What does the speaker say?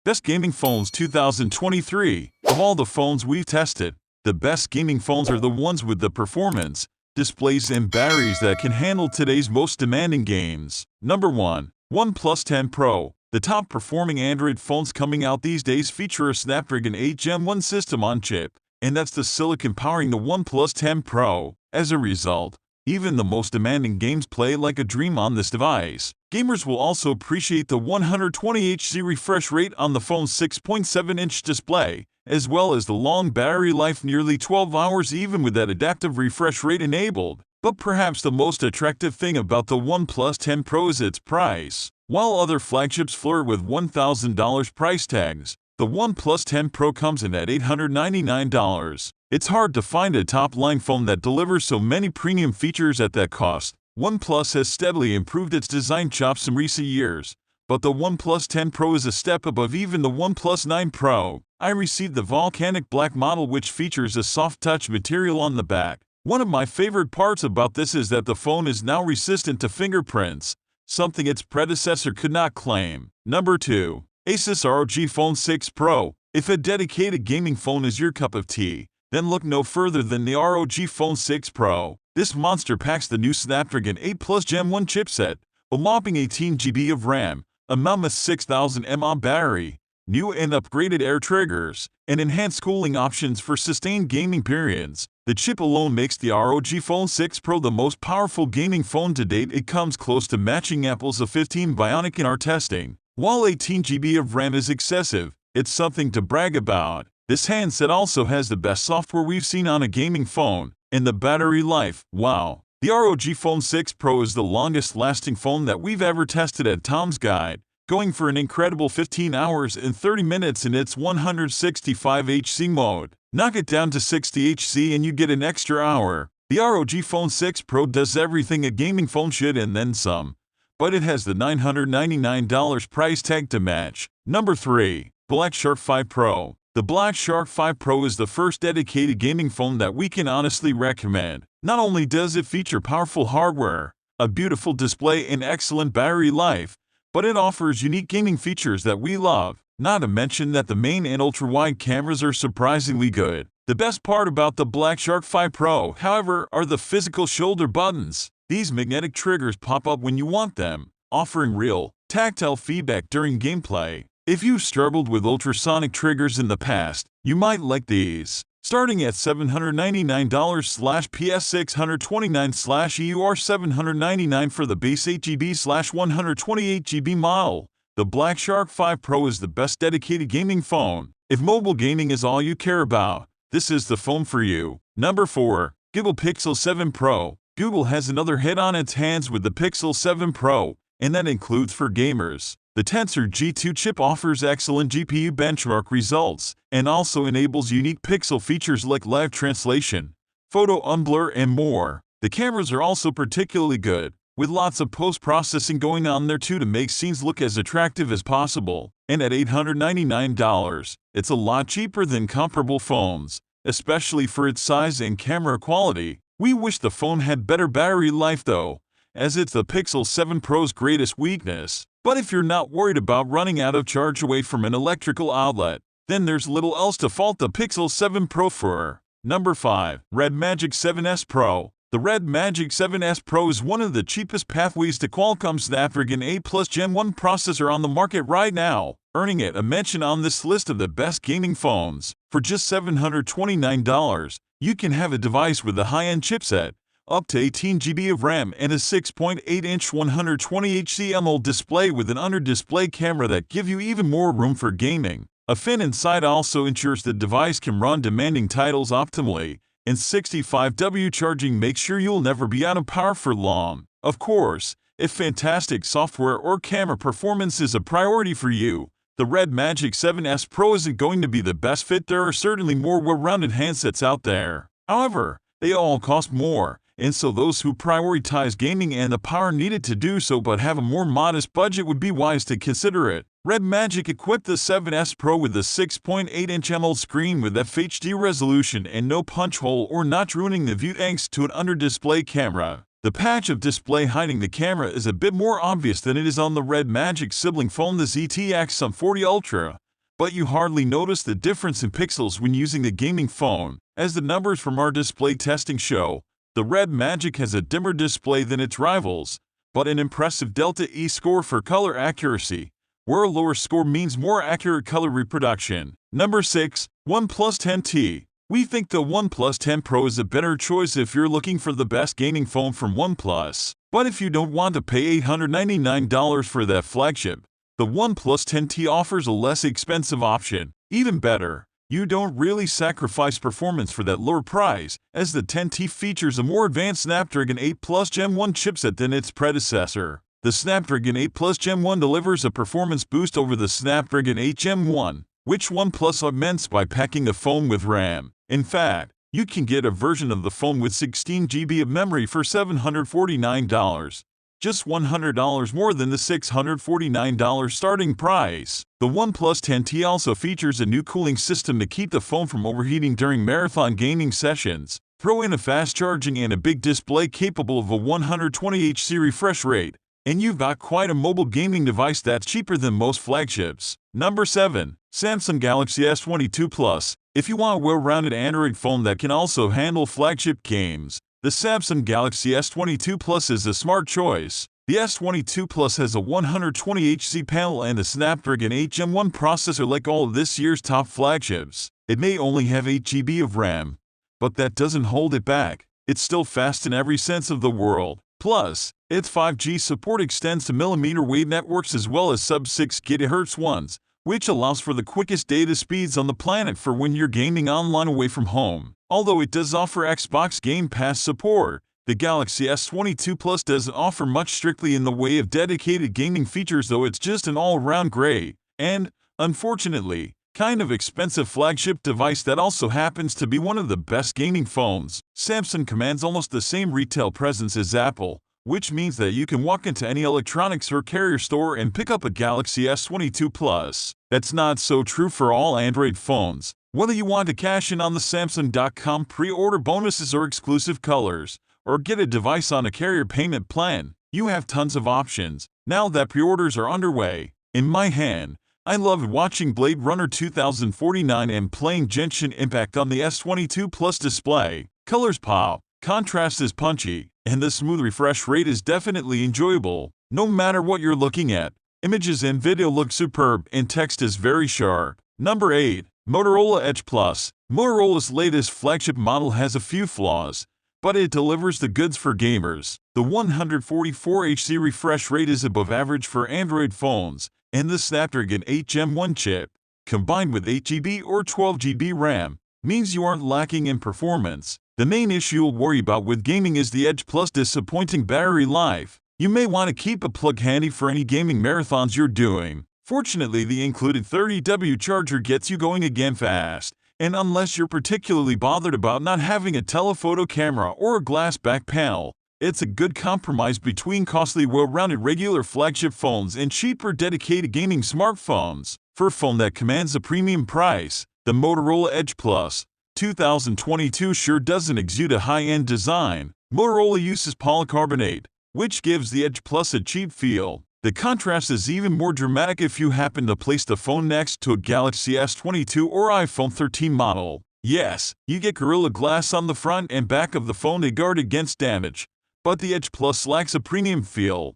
Best Gaming Phones 2023. Of all the phones we've tested, the best gaming phones are the ones with the performance, displays, and batteries that can handle today's most demanding games. Number 1. OnePlus 10 Pro. The top performing Android phones coming out these days feature a Snapdragon 8 Gen 1 system on chip, and that's the silicon powering the OnePlus 10 Pro. As a result, even the most demanding games play like a dream on this device. Gamers will also appreciate the 120Hz refresh rate on the phone's 6.7-inch display, as well as the long battery life, nearly 12 hours even with that adaptive refresh rate enabled. But perhaps the most attractive thing about the OnePlus 10 Pro is its price. While other flagships flirt with $1,000 price tags, the OnePlus 10 Pro comes in at $899. It's hard to find a top-line phone that delivers so many premium features at that cost. OnePlus has steadily improved its design chops in recent years, but the OnePlus 10 Pro is a step above even the OnePlus 9 Pro. I received the volcanic black model, which features a soft-touch material on the back. One of my favorite parts about this is that the phone is now resistant to fingerprints, something its predecessor could not claim. Number 2. Asus ROG Phone 6 Pro. If a dedicated gaming phone is your cup of tea, then look no further than the ROG Phone 6 Pro. This monster packs the new Snapdragon 8 Plus Gen 1 chipset, a whopping 18 GB of RAM, a mammoth 6000 mAh battery, new and upgraded air triggers, and enhanced cooling options for sustained gaming periods. The chip alone makes the ROG Phone 6 Pro the most powerful gaming phone to date. It comes close to matching Apple's A15 Bionic in our testing. While 18 GB of RAM is excessive, it's something to brag about. This handset also has the best software we've seen on a gaming phone, and the battery life, wow. The ROG Phone 6 Pro is the longest-lasting phone that we've ever tested at Tom's Guide, going for an incredible 15 hours and 30 minutes in its 165Hz mode. Knock it down to 60Hz and you get an extra hour. The ROG Phone 6 Pro does everything a gaming phone should and then some, but it has the $999 price tag to match. Number 3. Black Shark 5 Pro. The Black Shark 5 Pro is the first dedicated gaming phone that we can honestly recommend. Not only does it feature powerful hardware, a beautiful display, and excellent battery life, but it offers unique gaming features that we love. Not to mention that the main and ultra-wide cameras are surprisingly good. The best part about the Black Shark 5 Pro, however, are the physical shoulder buttons. These magnetic triggers pop up when you want them, offering real, tactile feedback during gameplay. If you've struggled with ultrasonic triggers in the past, you might like these. Starting at $799/PS629/EUR $799 for the base 8GB/128GB model, the Black Shark 5 Pro is the best dedicated gaming phone. If mobile gaming is all you care about, this is the phone for you. Number 4. Google Pixel 7 Pro. Google has another hit on its hands with the Pixel 7 Pro, and that includes for gamers. The Tensor G2 chip offers excellent GPU benchmark results and also enables unique pixel features like live translation, photo unblur, and more. The cameras are also particularly good, with lots of post-processing going on there too to make scenes look as attractive as possible. And at $899, it's a lot cheaper than comparable phones, especially for its size and camera quality. We wish the phone had better battery life though, as it's the Pixel 7 Pro's greatest weakness. But if you're not worried about running out of charge away from an electrical outlet, then there's little else to fault the Pixel 7 Pro for. Number 5. Red Magic 7S Pro. The Red Magic 7S Pro is one of the cheapest pathways to Qualcomm's Snapdragon 8 Plus Gen 1 processor on the market right now, earning it a mention on this list of the best gaming phones. For just $729, you can have a device with a high-end chipset, up to 18 GB of RAM, and a 6.8-inch 120Hz AMOLED display with an under-display camera that give you even more room for gaming. A fin inside also ensures the device can run demanding titles optimally, and 65W charging makes sure you'll never be out of power for long. Of course, if fantastic software or camera performance is a priority for you, the Red Magic 7S Pro isn't going to be the best fit. There are certainly more well-rounded handsets out there. However, they all cost more, and so those who prioritize gaming and the power needed to do so but have a more modest budget would be wise to consider it. Red Magic equipped the 7S Pro with a 6.8-inch AMOLED screen with FHD resolution and no punch hole or notch, ruining the view thanks to an under-display camera. The patch of display hiding the camera is a bit more obvious than it is on the Red Magic sibling phone, the ZTX 40 Ultra, but you hardly notice the difference in pixels when using the gaming phone. As the numbers from our display testing show, the Red Magic has a dimmer display than its rivals, but an impressive Delta E score for color accuracy, where a lower score means more accurate color reproduction. Number 6. OnePlus 10T. We think the OnePlus 10 Pro is a better choice if you're looking for the best gaming phone from OnePlus. But if you don't want to pay $899 for that flagship, the OnePlus 10T offers a less expensive option. Even better, you don't really sacrifice performance for that lower price, as the 10T features a more advanced Snapdragon 8 Plus Gen 1 chipset than its predecessor. The Snapdragon 8 Plus Gen 1 delivers a performance boost over the Snapdragon 8 Gen 1, which OnePlus augments by packing the phone with RAM. In fact, you can get a version of the phone with 16 GB of memory for $749, just $100 more than the $649 starting price. The OnePlus 10T also features a new cooling system to keep the phone from overheating during marathon gaming sessions. Throw in a fast charging and a big display capable of a 120Hz refresh rate, and you've got quite a mobile gaming device that's cheaper than most flagships. Number 7. Samsung Galaxy S22 Plus. If you want a well-rounded Android phone that can also handle flagship games, the Samsung Galaxy S22 Plus is a smart choice. The S22 Plus has a 120Hz panel and a Snapdragon 8 Gen 1 processor like all of this year's top flagships. It may only have 8 GB of RAM, but that doesn't hold it back. It's still fast in every sense of the word. Plus, its 5G support extends to millimeter wave networks as well as sub-6 GHz ones, which allows for the quickest data speeds on the planet for when you're gaming online away from home. Although it does offer Xbox Game Pass support, the Galaxy S22 Plus doesn't offer much strictly in the way of dedicated gaming features, though it's just an all-around great and, unfortunately, kind of expensive flagship device that also happens to be one of the best gaming phones. Samsung commands almost the same retail presence as Apple, which means that you can walk into any electronics or carrier store and pick up a Galaxy S22 Plus. That's not so true for all Android phones. Whether you want to cash in on the Samsung.com pre-order bonuses or exclusive colors, or get a device on a carrier payment plan, you have tons of options now that pre-orders are underway. In my hand, I loved watching Blade Runner 2049 and playing Genshin Impact on the S22 Plus display. Colors pop, contrast is punchy, and the smooth refresh rate is definitely enjoyable. No matter what you're looking at, images and video look superb and text is very sharp. Number 8. Motorola Edge Plus. Motorola's latest flagship model has a few flaws, but it delivers the goods for gamers. The 144Hz refresh rate is above average for Android phones, and the Snapdragon 8 Gen 1 chip, combined with 8 GB or 12 GB RAM, means you aren't lacking in performance. The main issue you'll worry about with gaming is the Edge Plus' disappointing battery life. You may want to keep a plug handy for any gaming marathons you're doing. Fortunately, the included 30W charger gets you going again fast, and unless you're particularly bothered about not having a telephoto camera or a glass back panel, it's a good compromise between costly, well-rounded regular flagship phones and cheaper dedicated gaming smartphones. For a phone that commands a premium price, the Motorola Edge Plus 2022 sure doesn't exude a high-end design. Motorola uses polycarbonate, which gives the Edge Plus a cheap feel. The contrast is even more dramatic if you happen to place the phone next to a Galaxy S22 or iPhone 13 model. Yes, you get Gorilla Glass on the front and back of the phone to guard against damage, but the Edge Plus lacks a premium feel.